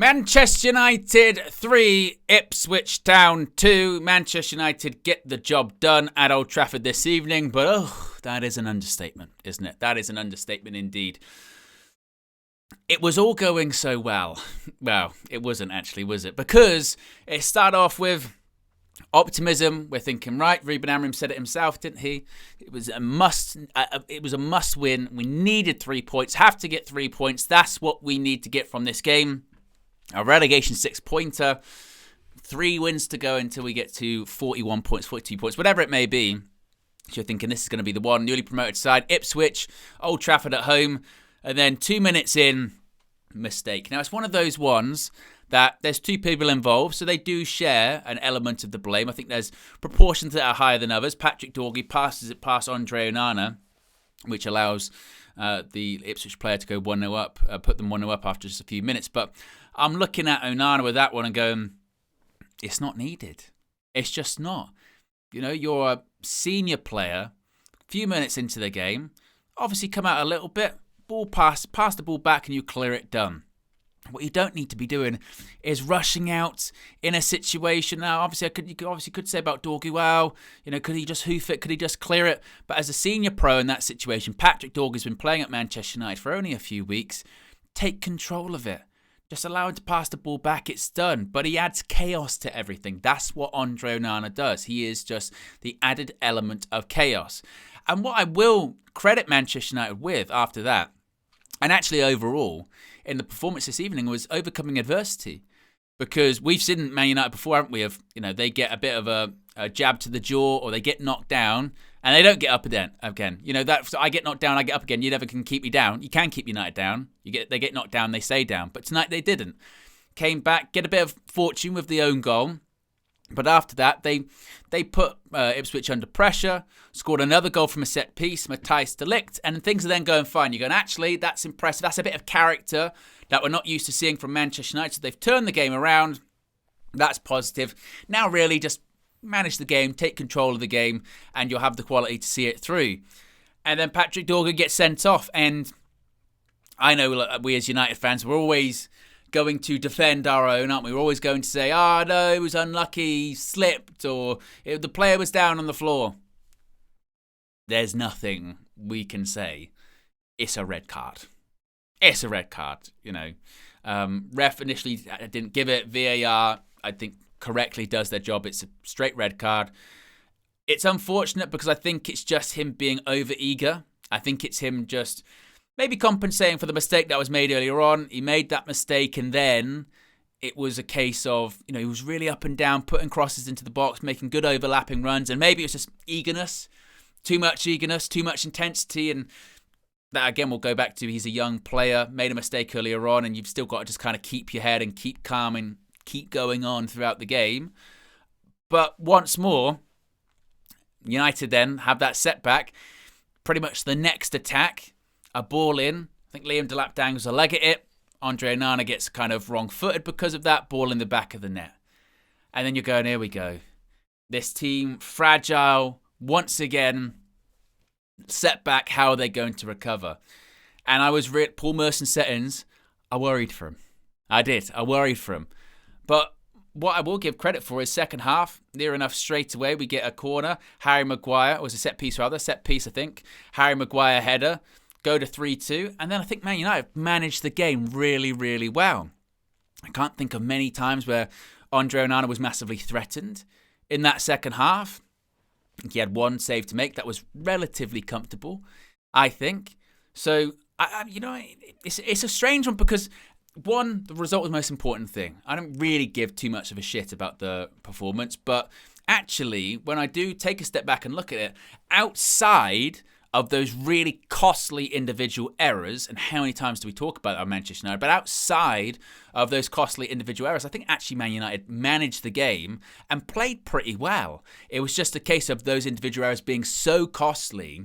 Manchester United 3, Ipswich Town 2. Manchester United get the job done at Old Trafford this evening, but that is an understatement, isn't it? That is an understatement indeed. It was all going so well. Well, it wasn't actually, was it? Because it started off with optimism. We're thinking, right, Ruben Amorim said it himself, didn't he? It was a must. It was a must win. We needed 3 points. Have to get 3 points. That's what we need to get from this game. A relegation 6-pointer. 3 wins to go until we get to 41 points, 42 points, whatever it may be. So you're thinking this is going to be the one. Newly promoted side, Ipswich, Old Trafford at home. And then 2 minutes in, mistake. Now, it's one of those ones that there's 2 people involved, so they do share an element of the blame. I think there's proportions that are higher than others. Patrick Dorgu passes it past Andre Onana, which allows the Ipswich player to go 1-0 up, put them 1-0 up after just a few minutes. But I'm looking at Onana with that one and going, it's not needed. It's just not. You know, you're a senior player, a few minutes into the game, obviously come out a little bit, ball pass the ball back and you clear it, done. What you don't need to be doing is rushing out in a situation. Now, obviously, you could say about Dorgu, well, you know, could he just hoof it? Could he just clear it? But as a senior pro in that situation, Patrick Dorgu's been playing at Manchester United for only a few weeks. Take control of it. Just allow him to pass the ball back. It's done. But he adds chaos to everything. That's what Andre Onana does. He is just the added element of chaos. And what I will credit Manchester United with after that, and actually overall, in the performance this evening, was overcoming adversity. Because we've seen Man United before, haven't we? Of, you know, they get a bit of a jab to the jaw or they get knocked down and they don't get up again. You know, that I get knocked down, I get up again. You never can keep me down. You can keep United down. They get knocked down, they stay down. But tonight they didn't. Came back, get a bit of fortune with the own goal. But after that, they put Ipswich under pressure, scored another goal from a set piece, Matthijs de Ligt, and things are then going fine. You're going, actually, that's impressive. That's a bit of character that we're not used to seeing from Manchester United. So they've turned the game around. That's positive. Now really just manage the game, take control of the game, and you'll have the quality to see it through. And then Patrick Dorgu gets sent off. And I know we as United fans, we're always going to defend our own, aren't we? We're always going to say, no, it was unlucky, he slipped, or the player was down on the floor. There's nothing we can say. It's a red card. It's a red card, you know. Ref initially didn't give it. VAR, I think, correctly does their job. It's a straight red card. It's unfortunate because I think it's just him being over-eager. I think it's him just maybe compensating for the mistake that was made earlier on. He made that mistake and then it was a case of, you know, he was really up and down, putting crosses into the box, making good overlapping runs. And maybe it was just eagerness, too much intensity. And that, again, we'll go back to he's a young player, made a mistake earlier on, and you've still got to just kind of keep your head and keep calm and keep going on throughout the game. But once more, United then have that setback. Pretty much the next attack, a ball in. I think Liam Delap dangles a leg at it. Andre Onana gets kind of wrong-footed because of that. Ball in the back of the net. And then you're going, here we go. This team, fragile, once again, setback. How are they going to recover? And I was Paul Merson settings. I worried for him. I did. I worried for him. But what I will give credit for is second half, near enough straight away, we get a corner. Harry Maguire, was a set piece, I think. Harry Maguire header. Go to 3-2, and then I think Man United managed the game really, really well. I can't think of many times where Andre Onana was massively threatened in that second half. I think he had one save to make that was relatively comfortable, I think. So, it's a strange one because, one, the result was the most important thing. I don't really give too much of a shit about the performance, but actually, when I do take a step back and look at it, outside of those really costly individual errors, and how many times do we talk about our Manchester United, but outside of those costly individual errors, I think actually Man United managed the game and played pretty well. It was just a case of those individual errors being so costly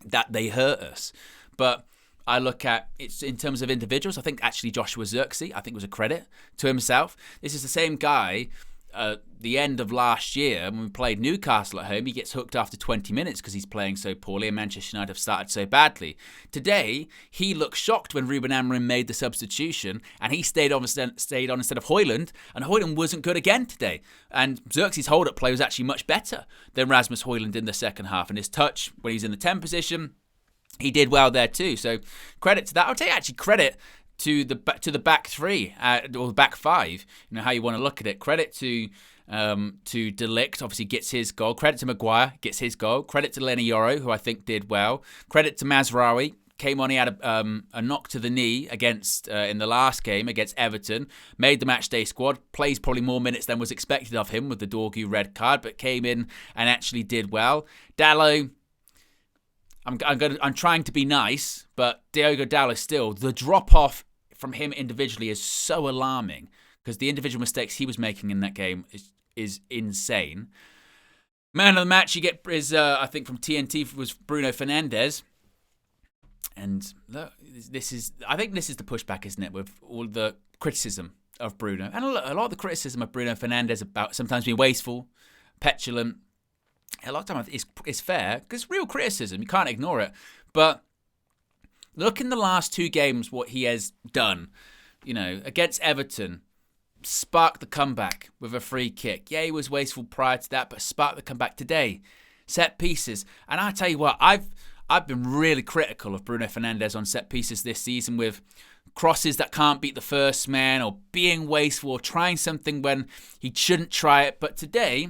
that they hurt us. But I look at it in terms of individuals. I think actually Joshua Zirkzee, I think was a credit to himself. This is the same guy the end of last year when we played Newcastle at home, he gets hooked after 20 minutes because he's playing so poorly and Manchester United have started so badly. Today, he looked shocked when Ruben Amorim made the substitution and he stayed on instead of Højlund, and Højlund wasn't good again today. And Xerxes' hold-up play was actually much better than Rasmus Højlund in the second half, and his touch when he's in the 10 position, he did well there too. So credit to that. I would say actually credit to the back three or the back five, how you want to look at it. Credit to De Ligt, obviously gets his goal. Credit to Maguire, gets his goal. Credit to Lenny Yoro, who I think did well. Credit to Mazraoui, came on. He had a knock to the knee against in the last game against Everton. Made the matchday squad. Plays probably more minutes than was expected of him with the Dorgu red card, but came in and actually did well. Dalot. I'm trying to be nice, but Diogo Dalot still, the drop-off from him individually is so alarming because the individual mistakes he was making in that game is insane. Man of the match you get is, I think from TNT, was Bruno Fernandez. And look, I think this is the pushback, isn't it, with all the criticism of Bruno. And a lot of the criticism of Bruno Fernandez about sometimes being wasteful, petulant. A lot of time is fair because real criticism, you can't ignore it. But look in the last two games what he has done. Against Everton, sparked the comeback with a free kick. Yeah, he was wasteful prior to that, but sparked the comeback today. Set pieces. And I tell you what, I've been really critical of Bruno Fernandez on set pieces this season with crosses that can't beat the first man or being wasteful or trying something when he shouldn't try it. But today,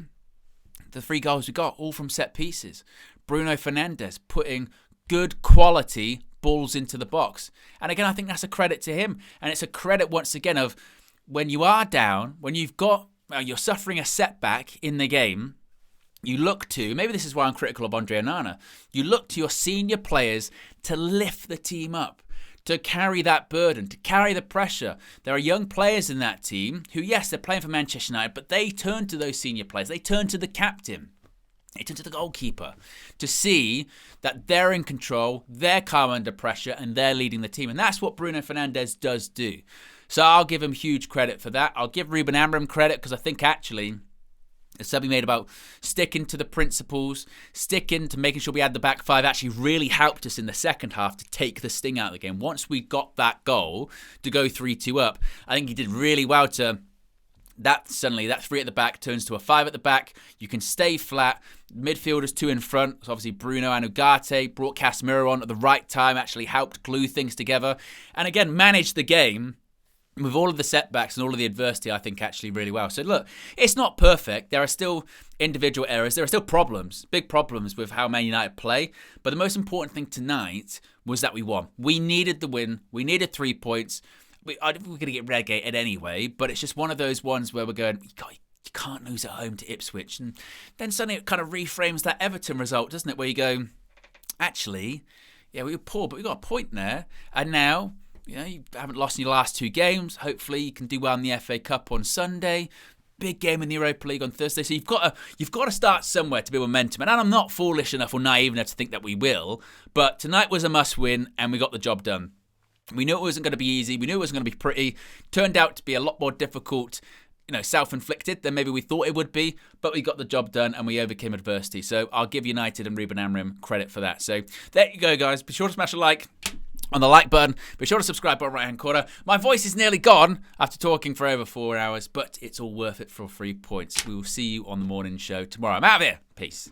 the 3 goals we got, all from set pieces. Bruno Fernandez putting good quality balls into the box. And again, I think that's a credit to him. And it's a credit once again of when you are down, when you're suffering a setback in the game, you look to, maybe this is why I'm critical of Andre Onana, you look to your senior players to lift the team up, to carry that burden, to carry the pressure. There are young players in that team who, yes, they're playing for Manchester United, but they turn to those senior players. They turn to the captain. They turn to the goalkeeper to see that they're in control, they're calm under pressure, and they're leading the team. And that's what Bruno Fernandez does do. So I'll give him huge credit for that. I'll give Ruben Amorim credit because I think actually there's something made about sticking to the principles, sticking to making sure we had the back five actually really helped us in the second half to take the sting out of the game. Once we got that goal to go 3-2 up, I think he did really well to... That 3 at the back turns to a 5 at the back. You can stay flat. Midfielders 2 in front. So obviously Bruno and Ugarte brought Casemiro on at the right time, actually helped glue things together. And again, managed the game with all of the setbacks and all of the adversity, I think, actually really well. So look, it's not perfect. There are still individual errors. There are still problems, big problems with how Man United play. But the most important thing tonight was that we won. We needed the win. We needed 3 points. We're going to get relegated anyway, but it's just one of those ones where we're going, you can't lose at home to Ipswich. And then suddenly it kind of reframes that Everton result, doesn't it? Where you go, actually, yeah, we were poor, but we got a point there. And now, you haven't lost in your last 2 games. Hopefully you can do well in the FA Cup on Sunday. Big game in the Europa League on Thursday. So you've got to start somewhere to build momentum. And I'm not foolish enough or naive enough to think that we will. But tonight was a must-win, and we got the job done. We knew it wasn't going to be easy. We knew it wasn't going to be pretty. Turned out to be a lot more difficult, self-inflicted than maybe we thought it would be. But we got the job done and we overcame adversity. So I'll give United and Ruben Amorim credit for that. So there you go, guys. Be sure to smash a like on the like button. Be sure to subscribe button right-hand corner. My voice is nearly gone after talking for over 4 hours, but it's all worth it for 3 points. We will see you on the morning show tomorrow. I'm out of here. Peace.